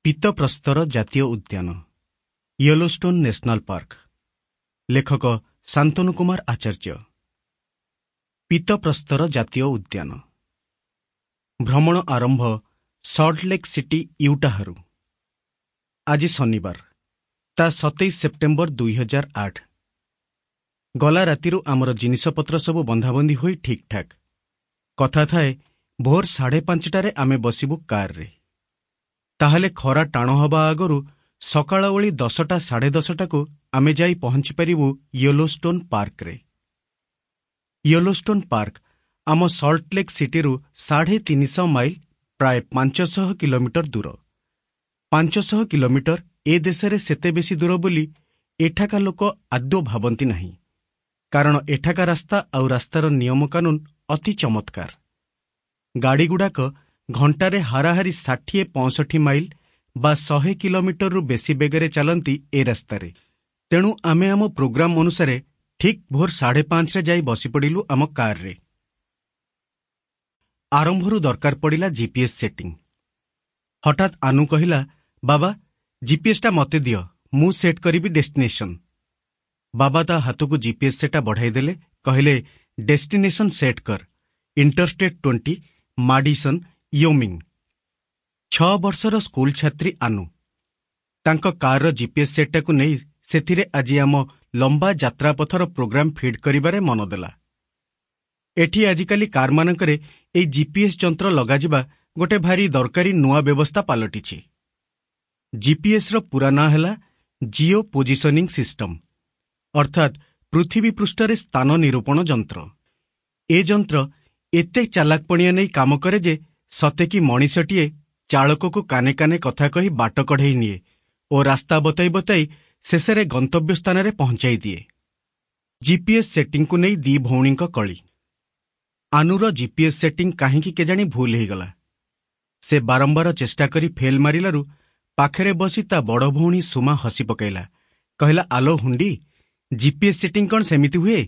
ପୀତପ୍ରସ୍ତର ଜାତୀୟ ଉଦ୍ୟାନ ୟେଲୋଷ୍ଟୋନ୍ national park. ଲେଖକ ଶାନ୍ତନୁ କୁମାର ଆଚାର୍ଯ୍ୟ। ପୀତପ୍ରସ୍ତର ଜାତୀୟ ଉଦ୍ୟାନ। ଭ୍ରମଣ ଆରମ୍ଭ ସଲ୍ଟଲେକ୍ ସିଟି ୟୁଟାହାରୁ। ଆଜି ଶନିବାର, ତା 27 ସେପ୍ଟେମ୍ବର 2008। ଗଲା ରାତିରୁ ଆମର ଜିନିଷପତ୍ର ସବୁ ବନ୍ଧାବନ୍ଧି ହୋଇ ଠିକ୍ଠାକ୍। କଥା ଥାଏ ଭୋର 5:30ଟାରେ ଆମେ ବସିବୁ କାର୍ରେ। ତାହେଲେ ଖରା ଟାଣ ହେବା ଆଗରୁ ସକାଳ ଓଳି 10ଟା 10:30ଟାକୁ ଆମେ ଯାଇ ପହଞ୍ଚିପାରିବୁ ୟେଲୋଷ୍ଟୋନ୍ ପାର୍କରେ। ୟେଲୋଷ୍ଟୋନ୍ ପାର୍କ ଆମ ସଲ୍ଟଲେକ୍ ସିଟିରୁ 350 ମାଇଲ, ପ୍ରାୟ 500 କିଲୋମିଟର ଦୂର। 500 କିଲୋମିଟର ଏ ଦେଶରେ ସେତେ ବେଶୀ ଦୂର ବୋଲି ଏଠାକା ଲୋକ ଆଦୌ ଭାବନ୍ତି ନାହିଁ, କାରଣ ଏଠାକା ରାସ୍ତା ଆଉ ରାସ୍ତାର ନିୟମ କାନୁନ ଅତି ଚମତ୍କାର। ଗାଡ଼ିଗୁଡ଼ାକ ଘଣ୍ଟାରେ ହାରାହାରି 60-65 ମାଇଲ ବା 100 କିଲୋମିଟରରୁ ବେଶୀ ବେଗରେ ଚାଲନ୍ତି ଏ ରାସ୍ତାରେ। ତେଣୁ ଆମେ ଆମ ପ୍ରୋଗ୍ରାମ ଅନୁସାରେ ଠିକ୍ ଭୋର 5:30ରେ ଯାଇ ବସିପଡ଼ିଲୁ ଆମ କାର୍ରେ। ଆରମ୍ଭରୁ ଦରକାର ପଡ଼ିଲା ଜିପିଏସ୍ ସେଟିଂ। ହଠାତ୍ ଆନୁ କହିଲା, ବାବା ଜିପିଏସ୍ଟା ମତେ ଦିଅ, ମୁଁ ସେଟ୍ କରିବି ଡେଷ୍ଟିନେସନ୍। ବାବା ତା ହାତକୁ ଜିପିଏସ୍ ସେଟା ବଢ଼ାଇଦେଲେ, କହିଲେ ଡେଷ୍ଟିନେସନ୍ ସେଟ୍ କର, ଇଣ୍ଟରଷ୍ଟେଟ୍ 20, ମାଡିସନ୍, ୟୋମିଂ। 6 ବର୍ଷର ସ୍କୁଲ ଛାତ୍ରୀ ଆନୁ ତାଙ୍କ କାର୍ର ଜିପିଏସ୍ ସେଟ୍ଟାକୁ ନେଇ ସେଥିରେ ଆଜି ଆମ ଲମ୍ବା ଯାତ୍ରାପଥର ପ୍ରୋଗ୍ରାମ ଫିଡ୍ କରିବାରେ ମନ ଦେଲା। ଏଠି ଆଜିକାଲି କାରମାନଙ୍କରେ ଏଇ ଜିପିଏସ୍ ଯନ୍ତ୍ର ଲଗାଯିବା ଗୋଟେ ଭାରି ଦରକାରୀ ନୂଆ ବ୍ୟବସ୍ଥା ପାଲଟିଛି। ଜିପିଏସ୍ର ପୁରା ନାଁ ହେଲା ଜିଓ ପୋଜିସନିଂ ସିଷ୍ଟମ, ଅର୍ଥାତ୍ ପୃଥିବୀ ପୃଷ୍ଠରେ ସ୍ଥାନ ନିରୂପଣ ଯନ୍ତ୍ର। ଏ ଯନ୍ତ୍ର ଏତେ ଚାଲାକପଣିଆ ନେଇ କାମ କରେ ଯେ ସତେକି ମଣିଷଟିଏ ଚାଳକକୁ କାନେ କାନେ କଥା କହି ବାଟ କଢ଼େଇ ନିଏ ଓ ରାସ୍ତା ବତାଇ ବତାଇ ଶେଷରେ ଗନ୍ତବ୍ୟ ସ୍ଥାନରେ ପହଞ୍ଚାଇ ଦିଏ। ଜିପିଏସ୍ ସେଟିଂକୁ ନେଇ 2 ଭଉଣୀଙ୍କ କଳି। ଆନୁର ଜିପିଏସ୍ ସେଟିଂ କାହିଁକି କେଜାଣି ଭୁଲ ହେଇଗଲା। ସେ ବାରମ୍ବାର ଚେଷ୍ଟା କରି ଫେଲ୍ ମାରିଲାରୁ ପାଖରେ ବସି ତା ବଡ଼ ଭଉଣୀ ସୁମା ହସି ପକାଇଲା, କହିଲା, ଆଲୋ ହୁଣ୍ଡି, ଜିପିଏସ୍ ସେଟିଂ କ'ଣ ସେମିତି ହୁଏ?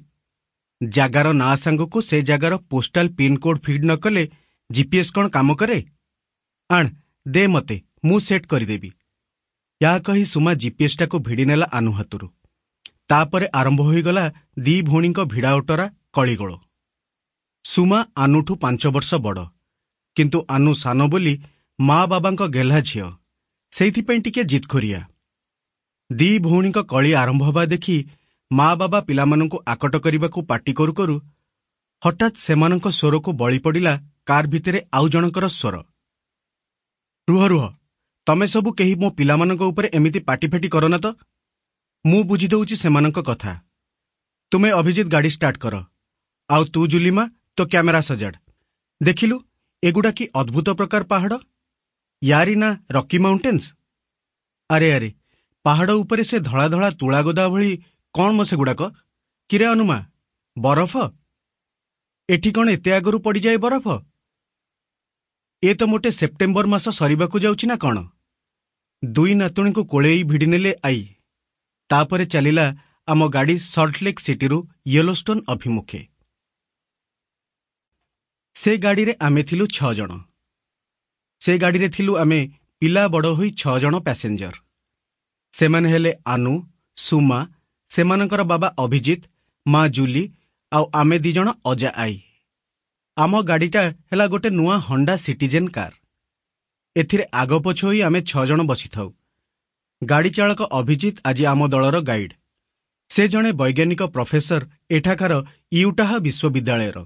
ଜାଗାର ନାଁ ସାଙ୍ଗକୁ ସେ ଜାଗାର ପୋଷ୍ଟାଲ ପିନ୍କୋଡ୍ ଫିଡ୍ ନ କଲେ ଜିପିଏସ୍ କ'ଣ କାମ କରେ? ଆଣ, ଦେ ମତେ, ମୁଁ ସେଟ୍ କରିଦେବି। ୟା କହି ସୁମା ଜିପିଏସ୍ଟାକୁ ଭିଡ଼ି ନେଲା ଆନୁ ହାତରୁ। ତାପରେ ଆରମ୍ଭ ହୋଇଗଲା 2 ଭଉଣୀଙ୍କ ଭିଡ଼ା ଓଟରା କଳିଗୋଳ। ସୁମା ଆନୁଠୁ 5 ବର୍ଷ ବଡ଼, କିନ୍ତୁ ଆନୁ ସାନ ବୋଲି ମା ବାବାଙ୍କ ଗେହ୍ଲା ଝିଅ, ସେଇଥିପାଇଁ ଟିକେ ଜିଦଖୋରିଆ। 2 ଭଉଣୀଙ୍କ କଳି ଆରମ୍ଭ ହେବା ଦେଖି ମା ବାବା ପିଲାମାନଙ୍କୁ ଆକଟ କରିବାକୁ ପାଟି କରୁ କରୁ ହଠାତ୍ ସେମାନଙ୍କ ସ୍ୱରକୁ ବଳି ପଡ଼ିଲା କାର୍ ଭିତରେ ଆଉ ଜଣଙ୍କର ସ୍ୱର। ରୁହ ରୁହ, ତମେ ସବୁ କେହି ମୋ ପିଲାମାନଙ୍କ ଉପରେ ଏମିତି ପାଟିଫାଟି କରନା ତ। ମୁଁ ବୁଝିଦେଉଛି ସେମାନଙ୍କ କଥା। ତୁମେ ଅଭିଜିତ ଗାଡ଼ି ଷ୍ଟାର୍ଟ କର, ଆଉ ତୁ ଜୁଲିମା ତୋ କ୍ୟାମେରା ସଜାଡ଼। ଦେଖିଲୁ ଏଗୁଡ଼ା କି ଅଦ୍ଭୁତ ପ୍ରକାର ପାହାଡ଼। ୟାରି ନା ରକି ମାଉଣ୍ଟେନ୍ସ। ଆରେ ଆରେ, ପାହାଡ଼ ଉପରେ ସେ ଧଳା ଧଳା ତୁଳାଗୋଦା ଭଳି କ'ଣ ମ ସେଗୁଡ଼ାକ? କିରେ ଅନୁମା, ବରଫ? ଏଠି କ'ଣ ଏତେ ଆଗରୁ ପଡ଼ିଯାଏ ବରଫ? ଏ ତ ମୋଟେ ସେପ୍ଟେମ୍ବର ମାସ ସରିବାକୁ ଯାଉଛି ନା କ'ଣ? 2 ନାତୁଣୀଙ୍କୁ କୋଳେଇ ଭିଡ଼ି ନେଲେ ଆଇ। ତାପରେ ଚାଲିଲା ଆମ ଗାଡ଼ି ସଲ୍ଟଲେକ୍ ସିଟିରୁ ୟେଲୋଷ୍ଟୋନ୍ ଅଭିମୁଖେ। ସେ ଗାଡ଼ିରେ ଆମେ ଥିଲୁ 6 ଜଣ। ସେ ଗାଡ଼ିରେ ଥିଲୁ ଆମେ ପିଲା ବଡ଼ ହୋଇ 6 ଜଣ ପ୍ୟାସେଞ୍ଜର। ସେମାନେ ହେଲେ ଆନୁ, ସୁମା, ସେମାନଙ୍କର ବାବା ଅଭିଜିତ, ମା ଜୁଲି ଆଉ ଆମେ 2 ଜଣ ଅଜା ଆଈ। ଆମ ଗାଡ଼ିଟା ହେଲା ଗୋଟେ ନୂଆ ହଣ୍ଡା ସିଟିଜେନ୍ କାର୍। ଏଥିରେ ଆଗ ପଛ ହୋଇ ଆମେ 6 ଜଣ ବସିଥାଉ। ଗାଡ଼ି ଚାଳକ ଅଭିଜିତ ଆଜି ଆମ ଦଳର ଗାଇଡ୍। ସେ ଜଣେ ବୈଜ୍ଞାନିକ ପ୍ରଫେସର ଏଠାକାର ୟୁଟାହା ବିଶ୍ୱବିଦ୍ୟାଳୟର।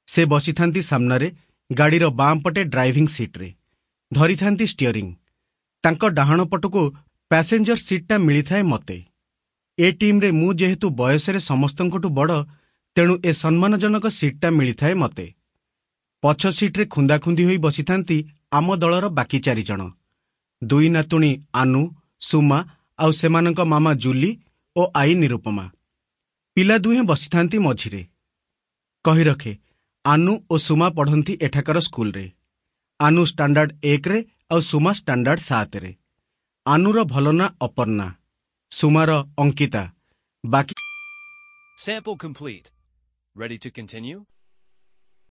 ସେ ବସିଥାନ୍ତି ସାମ୍ନାରେ ଗାଡ଼ିର ବାଁ ପଟେ ଡ୍ରାଇଭିଂ ସିଟ୍ରେ, ଧରିଥାନ୍ତି ଷ୍ଟିଅରିଂ। ତାଙ୍କ ଡାହାଣ ପଟକୁ ପ୍ୟାସେଞ୍ଜର ସିଟ୍ଟା ମିଳିଥାଏ ମତେ। ଏ ଟିମ୍ରେ ମୁଁ ଯେହେତୁ ବୟସରେ ସମସ୍ତଙ୍କଠୁ ବଡ଼, ତେଣୁ ଏ ସମ୍ମାନଜନକ ସିଟ୍ଟା ମିଳିଥାଏ ମତେ। ପଛ ସିଟ୍ରେ ଖୁନ୍ଦାଖୁନ୍ଦି ହୋଇ ବସିଥାନ୍ତି ଆମ ଦଳର ବାକି 4 ଜଣ। 2 ନାତୁଣୀ ଆନୁ, ସୁମା ଆଉ ସେମାନଙ୍କ ମାମା ଜୁଲି ଓ ଆଈ ନିରୁପମା। ପିଲା ଦୁହେଁ ବସିଥାନ୍ତି ମଝିରେ। କହି ରଖେ, ଆନୁ ଓ ସୁମା ପଢ଼ନ୍ତି ଏଠାକାର ସ୍କୁଲରେ। ଆନୁ ଷ୍ଟାଣ୍ଡାର୍ଡ 1ରେ ଆଉ ସୁମା ଷ୍ଟାଣ୍ଡାର୍ଡ 7ରେ। ଆନୁର ଭଲ ନାଁ ଅପର୍ଣ୍ଣା, ସୁମାର ଅଙ୍କିତା। ବାକି Sample complete. Ready to continue?